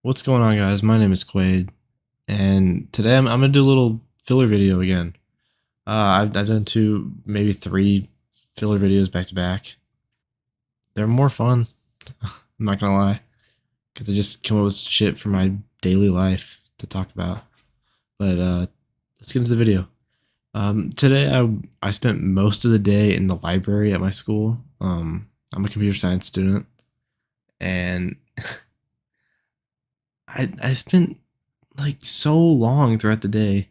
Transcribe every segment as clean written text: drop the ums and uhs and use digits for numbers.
What's going on, guys? My name is Quade, and today I'm gonna do a little filler video again. I've done two, maybe three filler videos back to back. They're more fun. I'm not gonna lie, because I just come up with shit for my daily life to talk about. But let's get into the video. Today I spent most of the day in the library at my school. I'm a computer science student, and I spent like so long throughout the day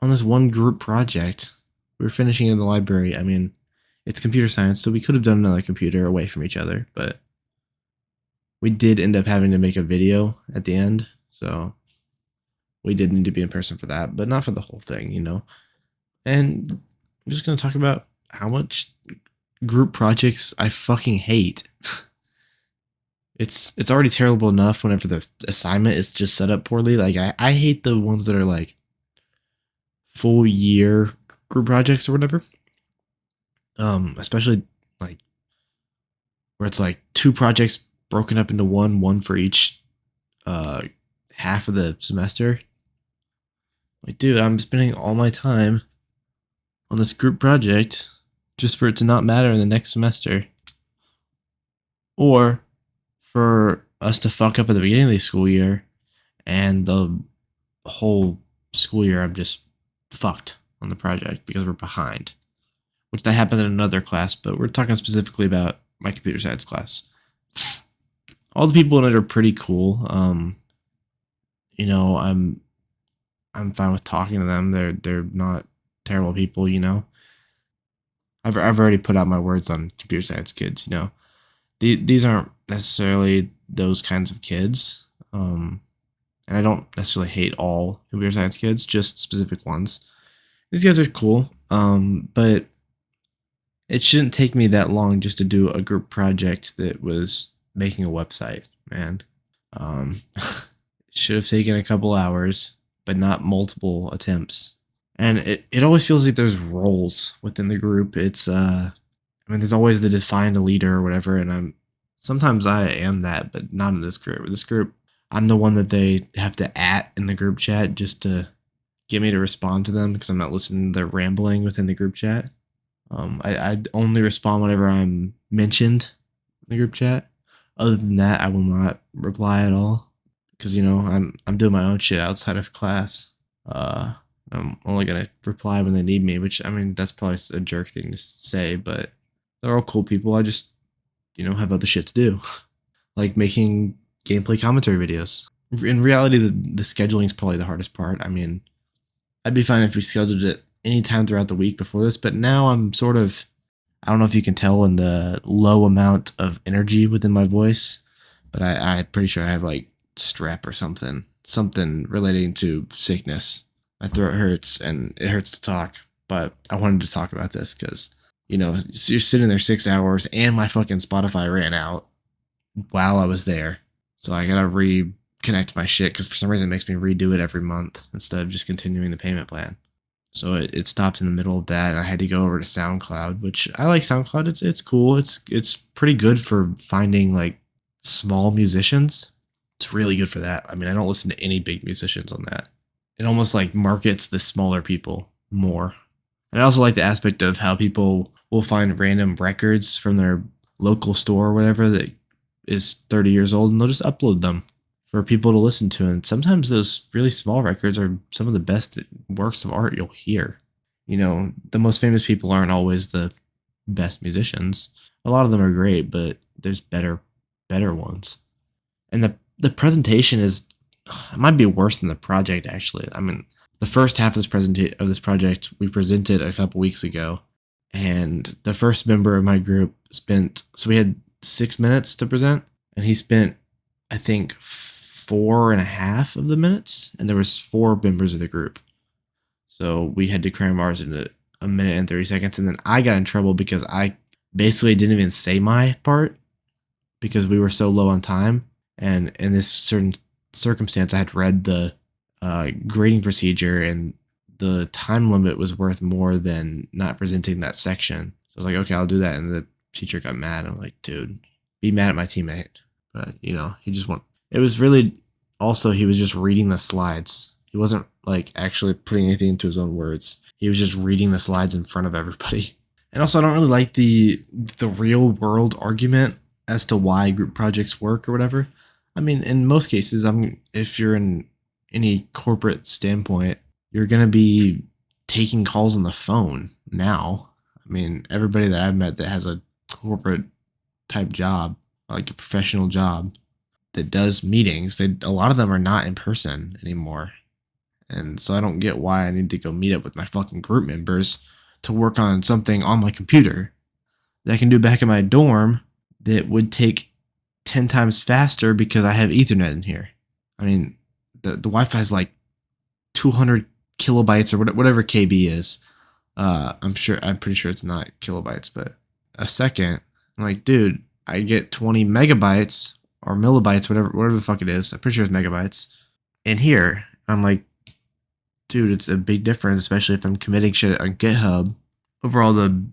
on this one group project. We were finishing in the library. I mean, it's computer science, so we could have done another computer away from each other, but we did end up having to make a video at the end, so we did need to be in person for that, but not for the whole thing. And I'm just gonna talk about how much group projects I fucking hate. It's already terrible enough whenever the assignment is just set up poorly. Like I hate the ones that are like full year group projects or whatever. Especially like where it's like two projects broken up into one for each uh half of the semester. Like, dude, I'm spending all my time on this group project just for it to not matter in the next semester. Or for us to fuck up at the beginning of the school year and the whole school year I'm just fucked on the project because we're behind. Which that happened in another class, but we're talking specifically about my computer science class. All the people in it are pretty cool. You know, I'm fine with talking to them. They're not terrible people. I've already put out my words on computer science kids. These aren't necessarily those kinds of kids. And I don't necessarily hate all computer science kids, just specific ones. These guys are cool. But it shouldn't take me that long just to do a group project that was making a website, man. It should have taken a couple hours, but not multiple attempts. And it always feels like there's roles within the group. I mean, there's always the defined leader or whatever, and sometimes I am that, but not in this group. This group, I'm the one that they have to at in the group chat just to get me to respond to them because I'm not listening to their rambling within the group chat. I only respond whenever I'm mentioned in the group chat. Other than that, I will not reply at all because I'm doing my own shit outside of class. Uh, I'm only gonna reply when they need me, which I mean that's probably a jerk thing to say, but they're all cool people. I just have other shit to do, like making gameplay commentary videos. In reality, the scheduling is probably the hardest part. I mean, I'd be fine if we scheduled it anytime throughout the week before this, but now I'm sort of, I don't know if you can tell in the low amount of energy within my voice, but I'm pretty sure I have like strep or something relating to sickness. My throat hurts and it hurts to talk, but I wanted to talk about this because, you're sitting there 6 hours and my fucking Spotify ran out while I was there. So I gotta reconnect my shit because for some reason it makes me redo it every month instead of just continuing the payment plan. So it stopped in the middle of that, and I had to go over to SoundCloud, which I like SoundCloud. It's cool. It's pretty good for finding like small musicians. It's really good for that. I mean, I don't listen to any big musicians on that. It almost like markets the smaller people more. And I also like the aspect of how people will find random records from their local store or whatever that is 30 years old, and they'll just upload them for people to listen to. And sometimes those really small records are some of the best works of art you'll hear. The most famous people aren't always the best musicians. A lot of them are great, but there's better ones. And the presentation it might be worse than the project actually. I mean, the first half of this project we presented a couple weeks ago, and the first member of my group so we had 6 minutes to present, and he spent I think 4.5 of the minutes, and there was 4 members of the group. So we had to cram ours into a minute and 30 seconds, and then I got in trouble because I basically didn't even say my part because we were so low on time. And in this certain circumstance, I had read the grading procedure, and the time limit was worth more than not presenting that section. So I was like, okay, I'll do that. And the teacher got mad. I'm like, dude, be mad at my teammate. But he just want. It was really also he was just reading the slides. He wasn't like actually putting anything into his own words. He was just reading the slides in front of everybody. And also, I don't really like the real world argument as to why group projects work or whatever. I mean, in most cases, if you're in any corporate standpoint, you're gonna be taking calls on the phone now. I mean, everybody that I've met that has a corporate type job, like a professional job that does meetings, a lot of them are not in person anymore. And so I don't get why I need to go meet up with my fucking group members to work on something on my computer that I can do back in my dorm that would take 10 times faster because I have Ethernet in here. I mean, the Wi-Fi is like 200 kilobytes or whatever KB is. I'm pretty sure it's not kilobytes, but a second. I'm like, dude, I get 20 megabytes or millibytes, whatever the fuck it is. I'm pretty sure it's megabytes in here. I'm like, dude, it's a big difference, especially if I'm committing shit on GitHub. Overall, the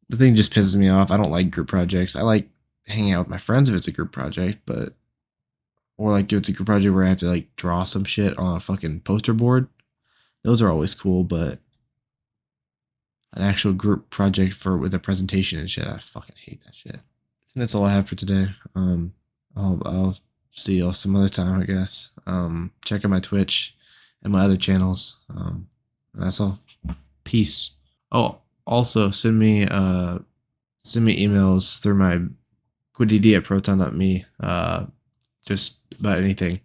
the thing just pisses me off. I don't like group projects. I like hanging out with my friends if it's a group project, but or like if it's a group project where I have to like draw some shit on a fucking poster board. Those are always cool, but an actual group project with a presentation and shit, I fucking hate that shit. And that's all I have for today. I'll see y'all some other time, I guess. Check out my Twitch and my other channels. That's all. Peace. Oh, also send me emails through my Quadede at proton.me. Just about anything.